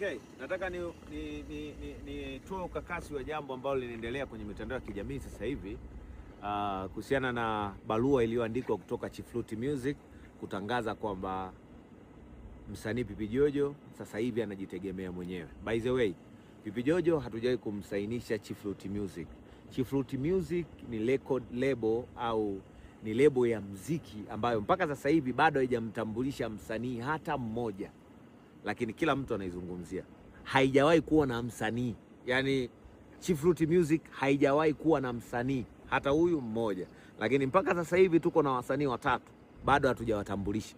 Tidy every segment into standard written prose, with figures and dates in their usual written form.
Okay, nataka nitoe ukakasi wa jambo ambalo linaendelea kwenye mitandao ya kijamii sasa hivi kuhusiana na barua iliyoandikwa kutoka Chief Flute Music kutangaza kwamba msanii Pipi Jojo sasa hivi anajitegemea mwenyewe. By the way, Pipi Jojo hatujawahi kumsainisha Chief Flute Music. Chief Flute Music ni record label au ni lebo ya mziki ambayo mpaka sasa hivi bado haijamtambulisha msanii hata mmoja, lakini kila mtu anaizungumzia. Haijawahi kuwa na msanii, yani Chief Flute Music haijawahi kuwa na msanii hata huyu mmoja, lakini mpaka sasa hivi tuko na wasanii watatu bado hatujawatambulisha.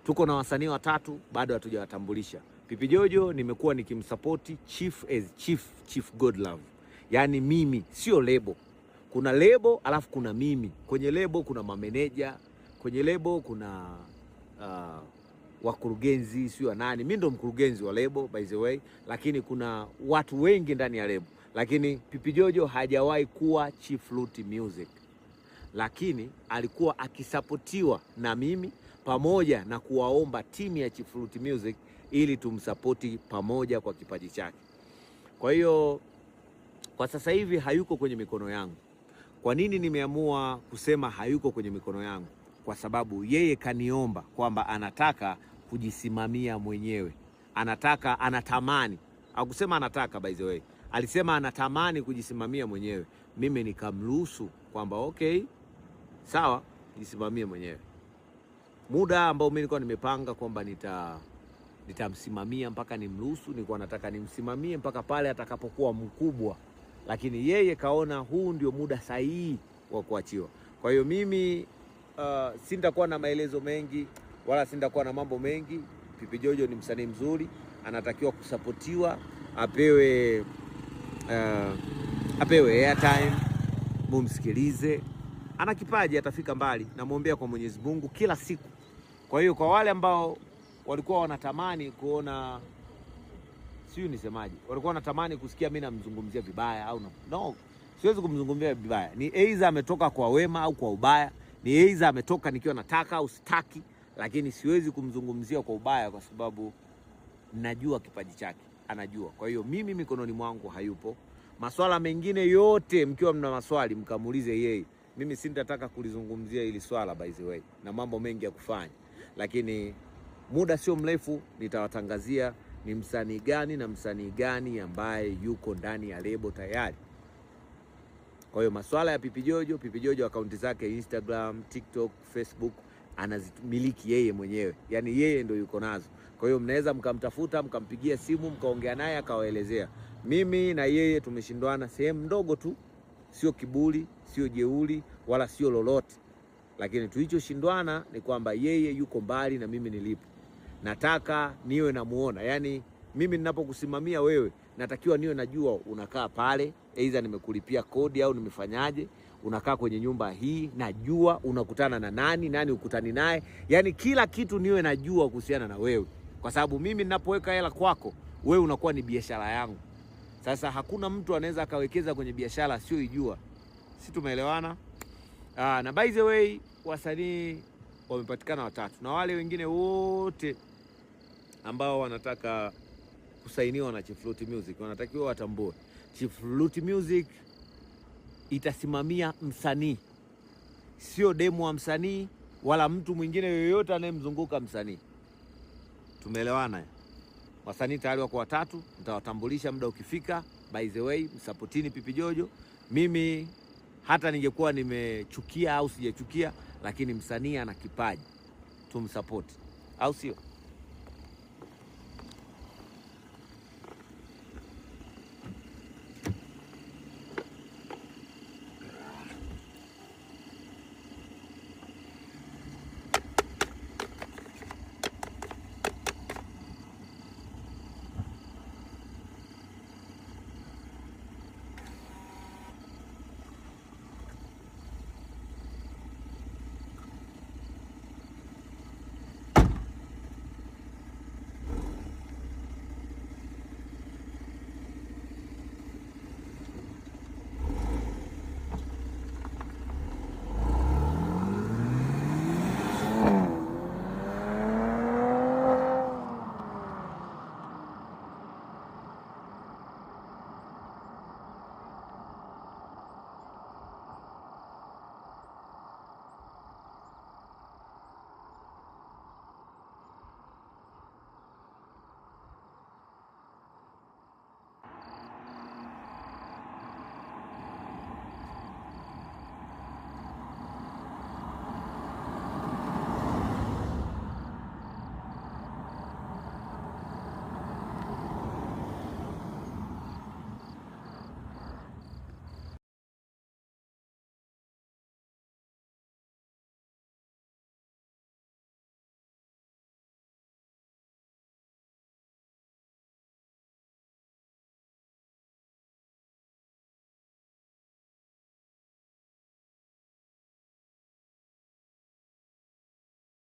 Tuko na wasanii watatu bado hatujawatambulisha. Pipi Jojo nimekuwa nikimsupport Chief as Chief Godlove. Yani mimi sio lebo. Kuna lebo alafu kuna mimi. Kwenye lebo kuna mameneja, kwenye lebo kuna wakurugenzi, sio nani. Mimi ndo mkurugenzi wa lebo by the way, lakini kuna watu wengi ndani ya lebo. Lakini Pipi Jojo hajawahi kuwa Chief Flute Music. Lakini alikuwa akisapotiwa na mimi pamoja na kuwaomba timu ya Chief Flute Music ili tumsapoti pamoja kwa kipaji chake. Kwa hiyo kwa sasa hivi hayuko kwenye mikono yangu. Kwa nini nimeamua kusema hayuko kwenye mikono yangu? Kwa sababu yeye kaniomba kwamba anataka kujisimamia mwenyewe. Anatamani. Hakusema anataka by the way. Alisema anatamani kujisimamia mwenyewe. Mimi nikamruhusu kwamba okay, sawa, jisimamie mwenyewe. Muda ambao mimi nilikuwa nimepanga kwamba nitamsimamia mpaka nimruhusu, nilikuwa nataka nimsimamie mpaka pale atakapokuwa mkubwa. Lakini yeye kaona huu ndio muda sahihi wa kuachiwa. Kwa hiyo mimi sitakuwa na maelezo mengi wala sitakuwa na mambo mengi. Pipi Jojo ni msanii mzuri, anatakiwa kusapotiwa, apewe airtime, mumsikilize. Ana kipaji, atafika mbali, namuombea kwa Mwenyezi Mungu kila siku. Kwa hiyo kwa wale ambao walikuwa wanatamani kuona, siyo nisemaje, walikuwa wanatamani kusikia mimi namzungumzia vibaya au no, siwezi kumzungumzia vibaya. Ni either ametoka kwa wema au kwa ubaya, ni either ametoka nikiwa nataka au sitaki, lakini siwezi kumzungumzia kwa ubaya kwa sababu najua kipaji chake, anajua. Kwa hiyo mimi mikononi mwangu hayupo. Maswala mengine yote mkiwa mna maswali mkamuulize yeye. Mimi sitataka kulizungumzia hili swala by the way, na mambo mengi ya kufanya. Lakini muda sio mrefu nitawatangazia ni msanii gani na msanii gani ambaye yuko ndani ya lebo tayari. Kwa hiyo maswala ya Pipi Jojo akaunti zake Instagram, TikTok, Facebook anazimiliki yeye mwenyewe. Yani yeye ndio yuko nazo. Kwa hiyo mnaweza mkamtafuta, mkampigia simu, mkaongea naye akawaelezea. Mimi na yeye tumeshindwana sehemu ndogo tu. Sio kiburi, sio jeuri, wala sio lolote. Lakini tulichoshindwana ni kwamba yeye yuko mbali na mimi nilipo. Nataka niwe namuona. Yani mimi ninapokusimamia wewe, natakiwa niwe najua unakaa pale, aidha nimekulipia kodi au nimefanyaje, unakaa kwenye nyumba hii, najua unakutana na nani ukutani naye. Yani kila kitu niwe najua kuhusiana na wewe. Kwa sababu mimi ninapoweka hela kwako, wewe unakuwa ni biashara yangu. Sasa hakuna mtu anaweza akawekeza kwenye biashara sio ijua. Si tumeelewana? Na by the way, wasanii wamepatikana watatu. Na wale wengine wote ambao wanataka kusainiwa na Chief Flute Music wanatakiwa watambue. Chief Flute Music itasimamia msanii. Sio demo wa msanii wala mtu mwingine yoyote anayemzunguka msanii. Tumeelewana? Wasanii tayari wako watatu, nitawatambulisha muda ukifika. By the way, msupportini Pipi Jojo. Mimi hata ningekuwa nimechukia au sijachukia, lakini msanii ana kipaji, tumsupport. Au sio?